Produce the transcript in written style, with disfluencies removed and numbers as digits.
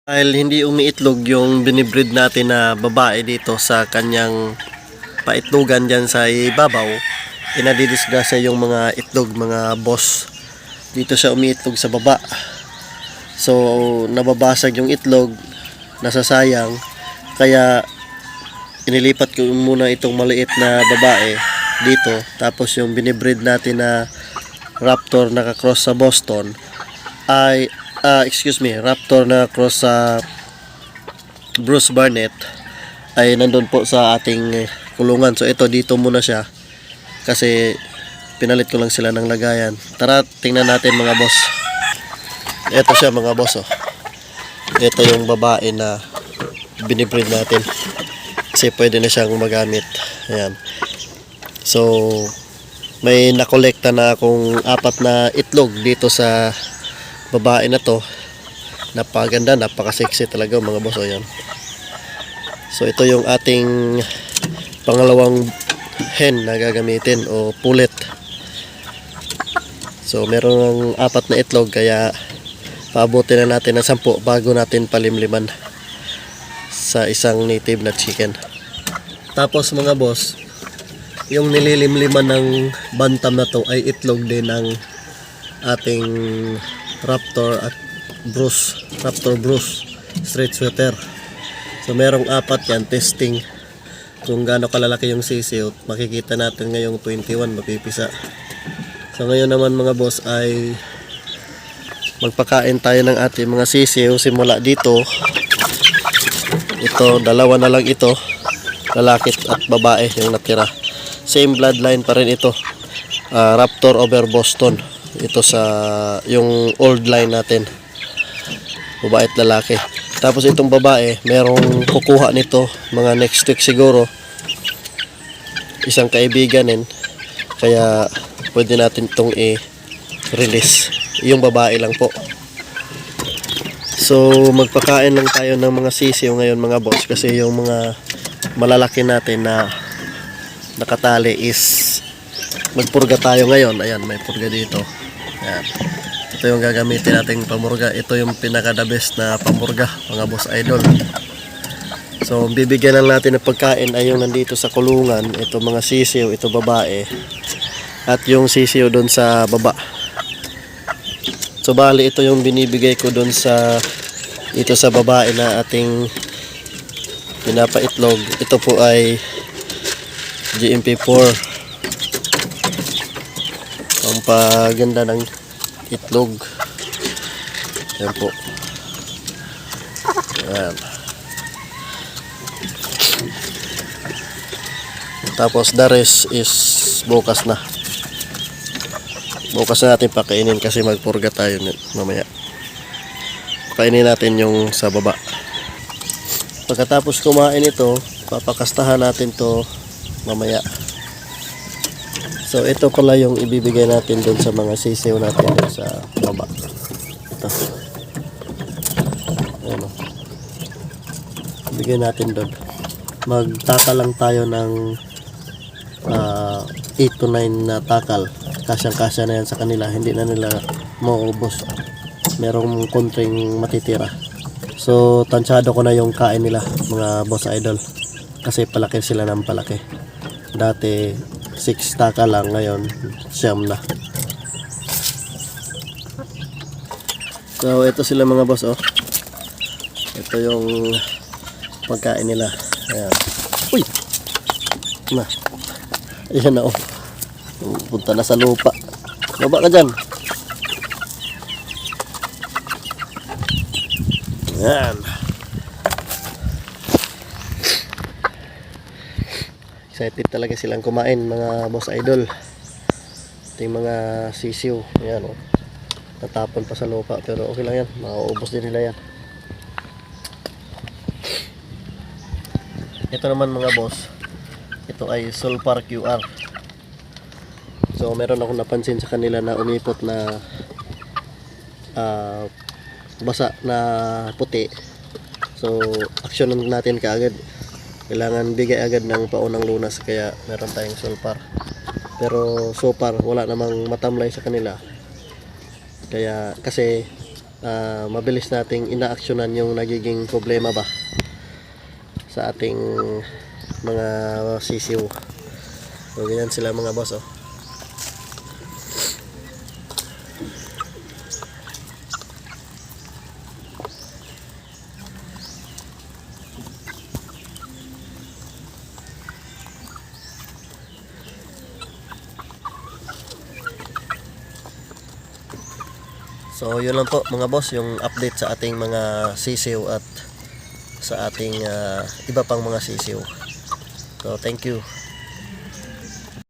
Dahil hindi umiitlog yung binibreed natin na babae dito sa kanyang paitlogan dyan sa ibabaw, inadidisgrasya yung mga itlog, mga boss. Dito siya umiitlog sa baba. So, nababasag yung itlog, nasasayang. Kaya, inilipat ko muna itong maliit na babae dito. Tapos yung binibreed natin na Raptor nakakross sa Boston ay Raptor na cross sa Bruce Barnett ay nandun po sa ating kulungan. So ito, dito muna siya kasi pinalit ko lang sila ng lagayan. Tara, tingnan natin mga boss. Ito siya mga boss, oh. Ito yung babae na binibreed natin kasi pwede na siyang magamit. Ayan. So may nakolekta na akong 4 na itlog dito sa babae na to. Napakaganda, napaka-sexy talaga mga boss. Ayan. So ito yung ating pangalawang hen na gagamitin o pullet. So meron ng 4 na itlog kaya paabutin na natin ng 10 bago natin palimliman sa isang native na chicken. Tapos mga boss, yung nililimliman ng bantam na to ay itlog din ng ating Raptor at Raptor Bruce straight sweater. So merong 4 yan, testing kung gaano kalalaki yung sisiw. Makikita natin ngayong 21 mapipisa. So ngayon naman mga boss ay magpakain tayo ng ating mga sisiw. Simula dito, ito, 2 na lang ito, lalaki at babae yung natira. Same bloodline pa rin ito, Raptor over Boston. Ito sa yung old line natin, babae at lalaki. Tapos itong babae, merong kukuha nito mga next week siguro, isang kaibigan din, kaya pwede natin itong i-release. Yung babae lang po. So magpakain lang tayo ng mga sisiw ngayon mga boss, kasi yung mga malalaki natin na nakatali is magpurga tayo ngayon. Ayan, may purga dito. Ayan. Ito yung gagamitin nating pamurga. Ito yung pinaka the best na pamurga mga boss idol. So bibigyan lang natin ng pagkain ay yung nandito sa kulungan. Ito mga sisiw, ito babae, at yung sisiw doon sa baba. So bali ito yung binibigay ko doon sa ito sa babae na ating pinapaitlog. Ito po ay GMP4, pampaganda ng itlog. Ayan po. Ayan. Tapos the rest is bukas na. Bukas na natin pakainin kasi magpurga tayo mamaya. Pakainin natin yung sa baba. Pagkatapos kumain ito, papakastahan natin to mamaya. So ito pala yung ibibigay natin doon sa mga sisiw natin doon sa baba. Ito. Ayan o. Ibigay natin doon. Magtakal lang tayo ng 8 to 9 na takal. Kasyang-kasya na yan sa kanila. Hindi na nila maubos. Merong konting matitira. So tansyado ko na yung kain nila mga boss idol. Kasi palaki sila ng palaki. Dati 6 taka lang, ngayon siyam na. So ito sila mga boss, oh. Ito yung pagkain nila. Ayan. Uy! Na. Ayan na, oh. Punta na sa lupa. Baba ka dyan. Ayan. Excited talaga silang kumain mga boss idol. Ito yung mga sisiw. Ayan, oh. Natapon pa sa lupa pero okay lang yan. Mauubos din nila yan. Ito naman mga boss, ito ay Sulfur QR. So meron akong napansin sa kanila na umipot na basa na puti. So aksyonan natin kaagad. Kailangan bigay agad ng paunang lunas, kaya meron tayong sulfur. Pero so far wala namang matamlay sa kanila. Kaya kasi mabilis nating inaaksyonan yung nagiging problema ba sa ating mga sisiw. So ganyan sila mga boss oh. So yun lang po mga boss, yung update sa ating mga sisiw at sa ating iba pang mga sisiw. So thank you.